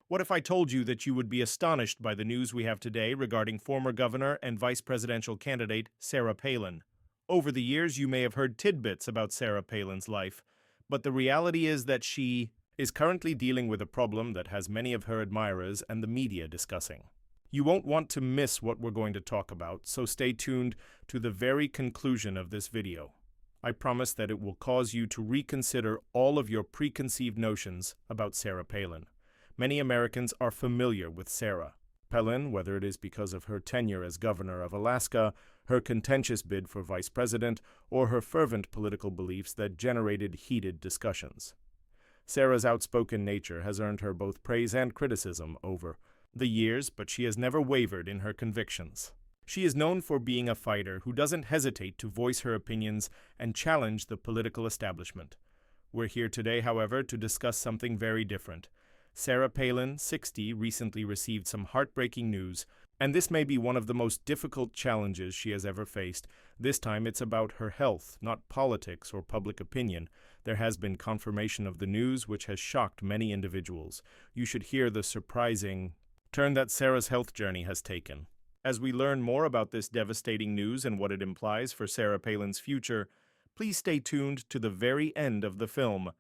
What if I told you that you would be astonished by the news we have today regarding former governor and vice presidential candidate Sarah Palin? Over the years, you may have heard tidbits about Sarah Palin's life, but the reality is that she is currently dealing with a problem that has many of her admirers and the media discussing. You won't want to miss what we're going to talk about, so stay tuned to the very conclusion of this video. I promise that it will cause you to reconsider all of your preconceived notions about Sarah Palin. Many Americans are familiar with Sarah Palin, whether it is because of her tenure as governor of Alaska, her contentious bid for vice president, or her fervent political beliefs that generated heated discussions. Sarah's outspoken nature has earned her both praise and criticism over the years, but she has never wavered in her convictions. She is known for being a fighter who doesn't hesitate to voice her opinions and challenge the political establishment. We're here today, however, to discuss something very different. Sarah Palin, 60, recently received some heartbreaking news, and this may be one of the most difficult challenges she has ever faced. This time it's about her health, not politics or public opinion. There has been confirmation of the news, which has shocked many individuals. You should hear the surprising turn that Sarah's health journey has taken. As we learn more about this devastating news and what it implies for Sarah Palin's future, please stay tuned to the very end of the film.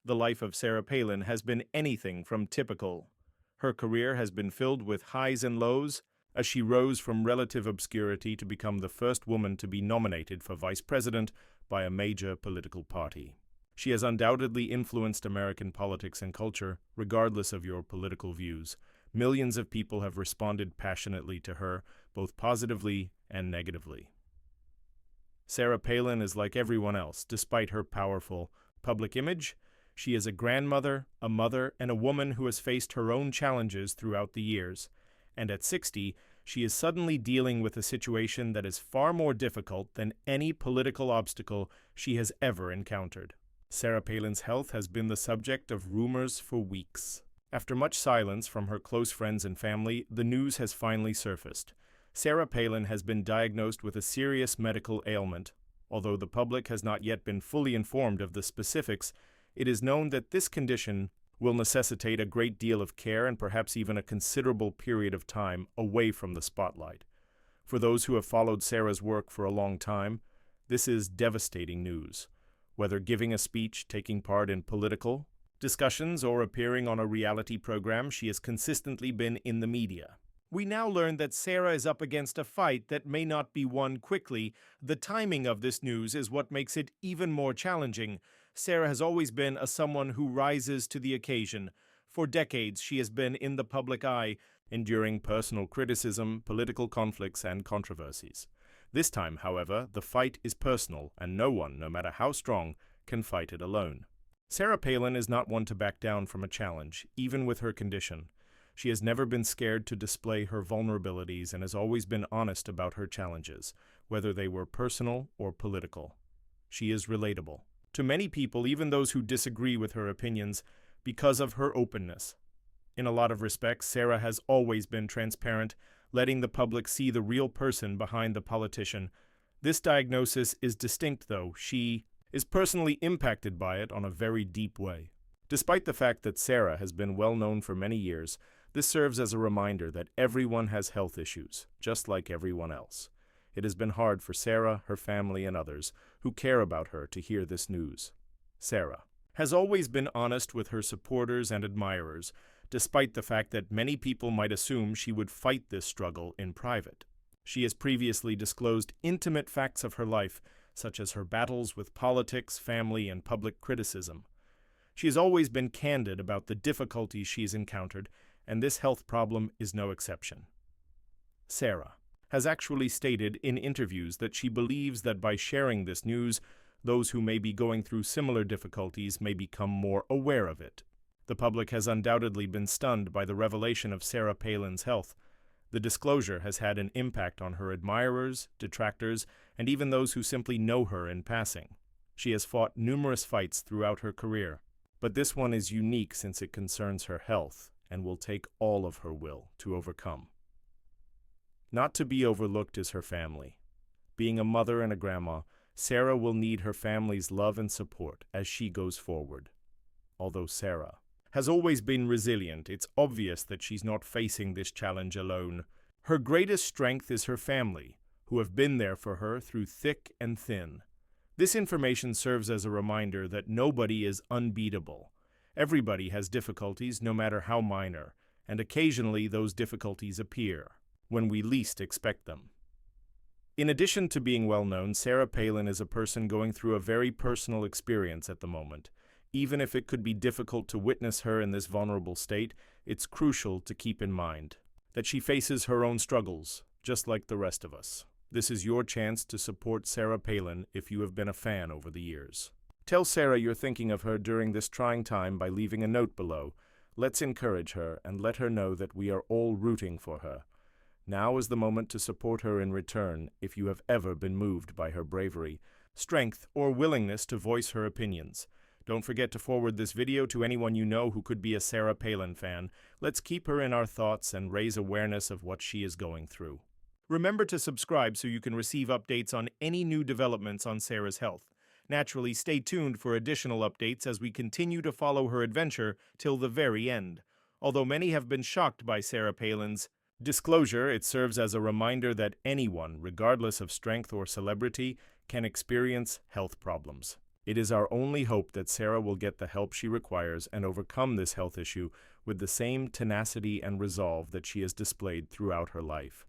The life of Sarah Palin has been anything from typical. Her career has been filled with highs and lows, as she rose from relative obscurity to become the first woman to be nominated for vice president by a major political party. She has undoubtedly influenced American politics and culture, regardless of your political views. Millions of people have responded passionately to her, both positively and negatively. Sarah Palin is like everyone else. Despite her powerful public image, she is a grandmother, a mother, and a woman who has faced her own challenges throughout the years. And at 60, she is suddenly dealing with a situation that is far more difficult than any political obstacle she has ever encountered. Sarah Palin's health has been the subject of rumors for weeks. After much silence from her close friends and family, the news has finally surfaced. Sarah Palin has been diagnosed with a serious medical ailment. Although the public has not yet been fully informed of the specifics, it is known that this condition will necessitate a great deal of care and perhaps even a considerable period of time away from the spotlight. For those who have followed Sarah's work for a long time, this is devastating news. Whether giving a speech, taking part in political discussions, or appearing on a reality program, she has consistently been in the media. We now learn that Sarah is up against a fight that may not be won quickly. The timing of this news is what makes it even more challenging. Sarah has always been someone who rises to the occasion. For decades, she has been in the public eye, enduring personal criticism, political conflicts, and controversies. This time, however, the fight is personal, and no one, no matter how strong, can fight it alone. Sarah Palin is not one to back down from a challenge, even with her condition. She has never been scared to display her vulnerabilities and has always been honest about her challenges, whether they were personal or political. She is relatable to many people, even those who disagree with her opinions, because of her openness. In a lot of respects, Sarah has always been transparent, letting the public see the real person behind the politician. This diagnosis is distinct, though. She is personally impacted by it on a very deep way. Despite the fact that Sarah has been well known for many years, this serves as a reminder that everyone has health issues, just like everyone else. It has been hard for Sarah, her family, and others who care about her to hear this news. Sarah has always been honest with her supporters and admirers, despite the fact that many people might assume she would fight this struggle in private. She has previously disclosed intimate facts of her life, such as her battles with politics, family, and public criticism. She has always been candid about the difficulties she's encountered, and this health problem is no exception. Sarah has actually stated in interviews that she believes that by sharing this news, those who may be going through similar difficulties may become more aware of it. The public has undoubtedly been stunned by the revelation of Sarah Palin's health. The disclosure has had an impact on her admirers, detractors, and even those who simply know her in passing. She has fought numerous fights throughout her career, but this one is unique since it concerns her health and will take all of her will to overcome. Not to be overlooked is her family. Being a mother and a grandma, Sarah will need her family's love and support as she goes forward. Although Sarah has always been resilient. It's obvious that she's not facing this challenge alone. Her greatest strength is her family, who have been there for her through thick and thin. This information serves as a reminder that nobody is unbeatable. Everybody has difficulties, no matter how minor, and occasionally those difficulties appear when we least expect them. In addition to being well known, Sarah Palin is a person going through a very personal experience at the moment. Even if it could be difficult to witness her in this vulnerable state, it's crucial to keep in mind that she faces her own struggles, just like the rest of us. This is your chance to support Sarah Palin if you have been a fan over the years. Tell Sarah you're thinking of her during this trying time by leaving a note below. Let's encourage her and let her know that we are all rooting for her. Now is the moment to support her in return if you have ever been moved by her bravery, strength, or willingness to voice her opinions. Don't forget to forward this video to anyone you know who could be a Sarah Palin fan. Let's keep her in our thoughts and raise awareness of what she is going through. Remember to subscribe so you can receive updates on any new developments on Sarah's health. Naturally, stay tuned for additional updates as we continue to follow her adventure till the very end. Although many have been shocked by Sarah Palin's disclosure, it serves as a reminder that anyone, regardless of strength or celebrity, can experience health problems. It is our only hope that Sarah will get the help she requires and overcome this health issue with the same tenacity and resolve that she has displayed throughout her life.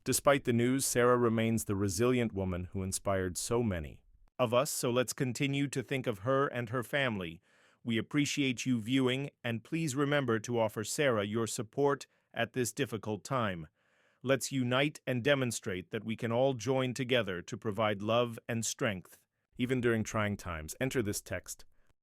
Despite the news, Sarah remains the resilient woman who inspired so many of us, so let's continue to think of her and her family. We appreciate you viewing, and please remember to offer Sarah your support at this difficult time. Let's unite and demonstrate that we can all join together to provide love and strength, even during trying times. Enter this text.